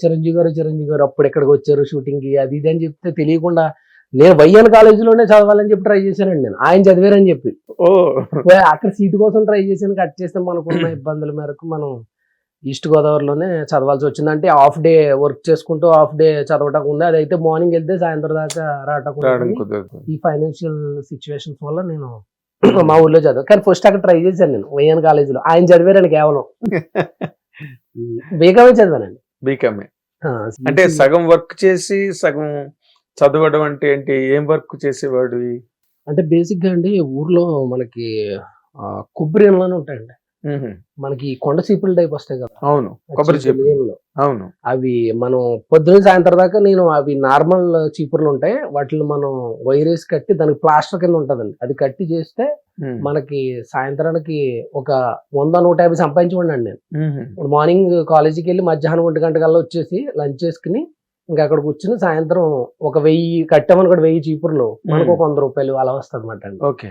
చిరంజీవి గారు అప్పుడు ఎక్కడికి వచ్చారు షూటింగ్ కి అది ఇది అని చెప్తే తెలియకుండా నేను వైఎన్ కాలేజీలోనే చదవాలని చెప్పి ట్రై చేశానండి. నేను ఆయన చదివారని చెప్పి ఓ అక్కడ సీటు కోసం ట్రై చేశాను. కట్ చేస్తే మనకున్న ఇబ్బందుల మేరకు మనం ఈస్ట్ గోదావరిలోనే చదవాల్సి వచ్చింది. అంటే హాఫ్ డే వర్క్ చేసుకుంటూ హాఫ్ డే చదవటం ఉంది. అదైతే మార్నింగ్ వెళ్తే సాయంత్రం దాకా రావడం రావటం కుదరదు. ఈ ఫైనాన్షియల్ సిచ్యువేషన్స్ వల్ల నేను మా ఊర్లో చదివా. కానీ ఫస్ట్ అక్కడ ట్రై చేశాను నేను వైఎన్ కాలేజీలో. ఆయన చదివారని కేవలం బీకామే చదివానండి. బీకామే అంటే సగం వర్క్ చేసి సగం చదవడం అంటే ఏంటి? ఏం వర్క్ చేసేవాడు? అంటే బేసిక్ గా అండి ఊర్లో మనకి కొబ్బరి ఇండ్లని ఉంటాయండి. మనకి కొండ చీపుల టైప్ వస్తాయి కదా. అవును, కొబ్బరి చీపులు. అవును, అవి మనం పొద్దున్న సాయంత్రం దాకా నేను అవి నార్మల్ చీపుర్లు ఉంటాయి. వాటిని మనం వైరేసి కట్టి దానికి ప్లాస్టర్ కింద ఉంటదండి. అది కట్టి చేస్తే మనకి సాయంత్రానికి ఒక 100-150 సంపాదించుకోండి నేను. ఇప్పుడు మార్నింగ్ కాలేజీకి వెళ్ళి మధ్యాహ్నం 1 గంట కల్లా వచ్చేసి లంచ్ చేసుకుని ఇంకా అక్కడ కూర్చుని సాయంత్రం ఒక 1000 కట్టామనుకోండి, 1000 చీపుర్లు మనకు ఒక 100 రూపాయలు అలా వస్తుంది అనమాట అండి. ఓకే.